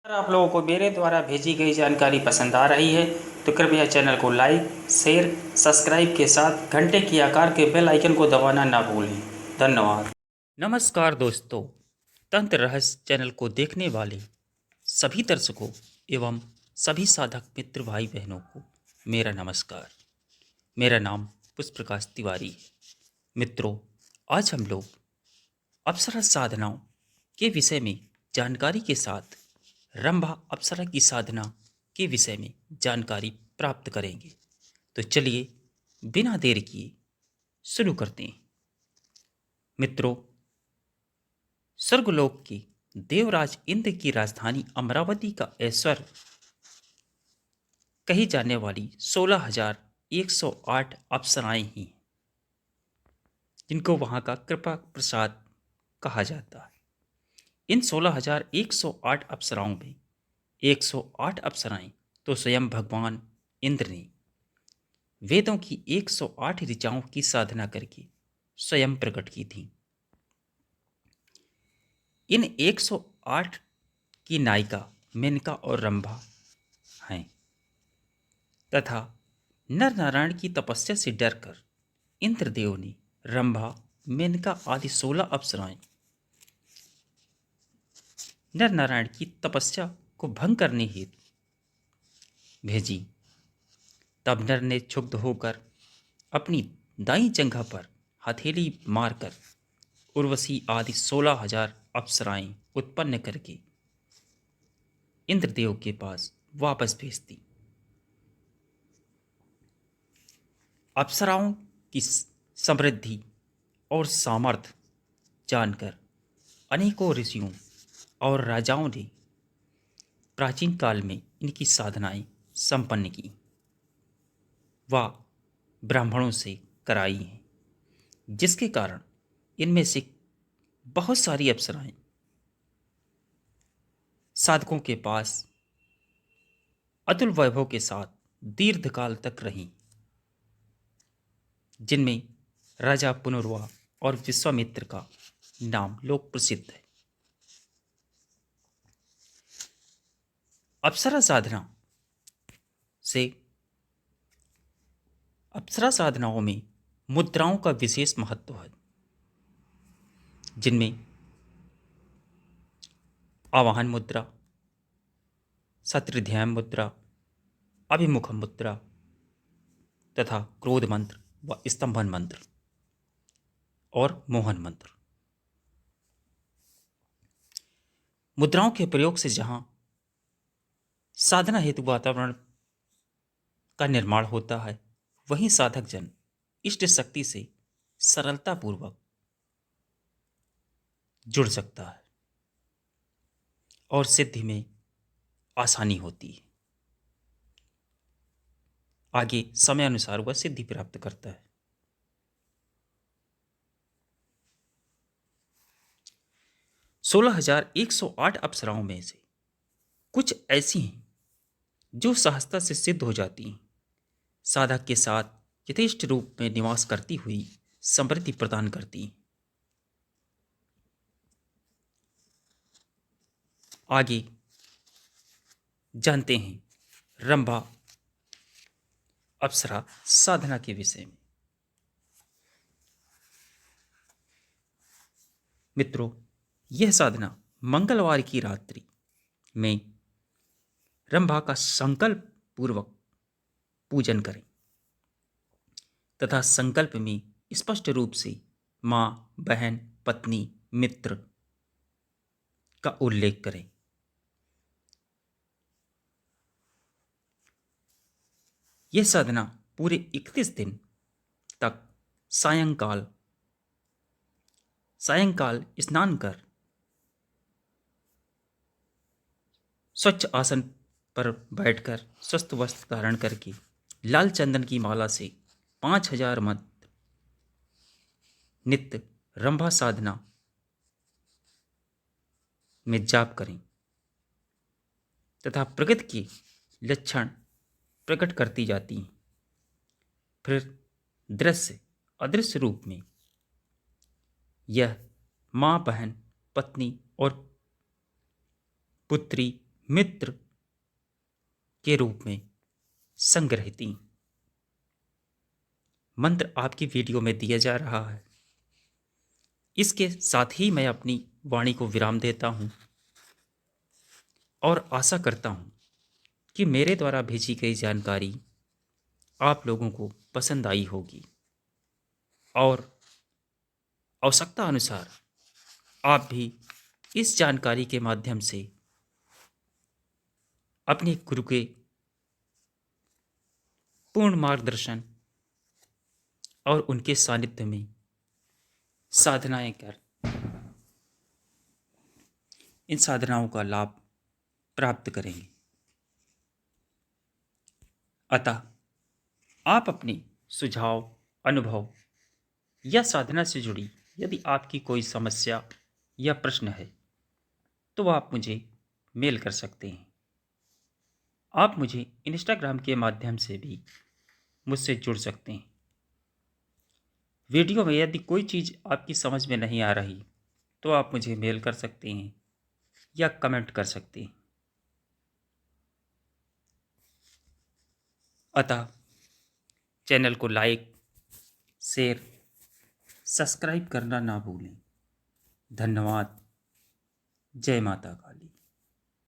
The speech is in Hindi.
अगर आप लोगों को मेरे द्वारा भेजी गई जानकारी पसंद आ रही है तो कृपया चैनल को लाइक, शेयर, सब्सक्राइब के साथ घंटे की आकार के बेल आइकन को दबाना ना भूलें। धन्यवाद। नमस्कार दोस्तों, तंत्र रहस्य चैनल को देखने वाले सभी दर्शकों एवं सभी साधक मित्र भाई बहनों को मेरा नमस्कार। मेरा नाम पुष्प प्रकाश तिवारी है। मित्रों, आज हम लोग अप्सरा साधनाओं के विषय में जानकारी के साथ रंभा अप्सरा की साधना के विषय में जानकारी प्राप्त करेंगे। तो चलिए बिना देर किए शुरू करते हैं। मित्रों, स्वर्गलोक के देवराज इंद्र की राजधानी अमरावती का ऐश्वर्य कही जाने वाली 16,108 अप्सराएं ही हैं, जिनको वहां का कृपा प्रसाद कहा जाता है। इन 16,108 अप्सराओं में 108 अप्सराएं तो स्वयं भगवान इंद्र ने वेदों की 108 ऋचाओं की साधना करके स्वयं प्रकट की थी। इन 108 की नायिका मेनका और रंभा हैं तथा नर नारायण की तपस्या से डरकर इंद्रदेव ने रंभा, मेनका आदि 16 अप्सराएं नर नारायण की तपस्या को भंग करने हेतु भेजी। तब नर ने क्षुब्ध होकर अपनी दाई जंघा पर हथेली मारकर उर्वशी आदि 16,000 अप्सराएं उत्पन्न करके इंद्रदेव के पास वापस भेज दी। अप्सराओं की समृद्धि और सामर्थ्य जानकर अनेकों ऋषियों और राजाओं ने प्राचीन काल में इनकी साधनाएं संपन्न की व ब्राह्मणों से कराई हैं, जिसके कारण इनमें से बहुत सारी अप्सराएं साधकों के पास अतुल वैभव के साथ दीर्घकाल तक रहीं, जिनमें राजा पुनर्वा और विश्वामित्र का नाम लोक प्रसिद्ध है। अप्सरा साधना से अप्सरा साधनाओं में मुद्राओं का विशेष महत्व है, जिनमें आवाहन मुद्रा, शतृध्यान मुद्रा, अभिमुख मुद्रा तथा क्रोध मंत्र व स्तंभन मंत्र और मोहन मंत्र। मुद्राओं के प्रयोग से जहां साधना हेतु वातावरण का निर्माण होता है, वहीं साधक जन इष्ट शक्ति से सरलतापूर्वक जुड़ सकता है और सिद्धि में आसानी होती है। आगे समय अनुसार वह सिद्धि प्राप्त करता है। 16,108 अप्सराओं में से कुछ ऐसी हैं जो सहजता से सिद्ध हो जाती हैं, साधक के साथ यथेष्ट रूप में निवास करती हुई समृद्धि प्रदान करती हैं। आगे जानते हैं रंभा अप्सरा साधना के विषय में। मित्रों, यह साधना मंगलवार की रात्रि में रंभा का संकल्प पूर्वक पूजन करें तथा संकल्प में स्पष्ट रूप से माँ, बहन, पत्नी, मित्र का उल्लेख करें। यह साधना पूरे 31 दिन तक सायंकाल स्नान कर स्वच्छ आसन पर बैठकर स्वस्थ वस्त्र धारण करके लाल चंदन की माला से 5,000 मंत्र नित्य रंभा साधना में जाप करें तथा प्रगति के लक्षण प्रकट करती जाती हैं। फिर दृश्य अदृश्य रूप में यह माँ, बहन, पत्नी और पुत्री, मित्र के रूप में संग रहती। मंत्र आपकी वीडियो में दिया जा रहा है। इसके साथ ही मैं अपनी वाणी को विराम देता हूं और आशा करता हूं कि मेरे द्वारा भेजी गई जानकारी आप लोगों को पसंद आई होगी और आवश्यकता अनुसार आप भी इस जानकारी के माध्यम से अपने गुरु के पूर्ण मार्गदर्शन और उनके सानिध्य में साधनाएं कर इन साधनाओं का लाभ प्राप्त करेंगे। अतः आप अपने सुझाव, अनुभव या साधना से जुड़ी यदि आपकी कोई समस्या या प्रश्न है तो आप मुझे मेल कर सकते हैं। आप मुझे इंस्टाग्राम के माध्यम से भी मुझसे जुड़ सकते हैं। वीडियो में यदि कोई चीज़ आपकी समझ में नहीं आ रही तो आप मुझे मेल कर सकते हैं या कमेंट कर सकते हैं। अतः चैनल को लाइक, शेयर, सब्सक्राइब करना ना भूलें। धन्यवाद। जय माता का।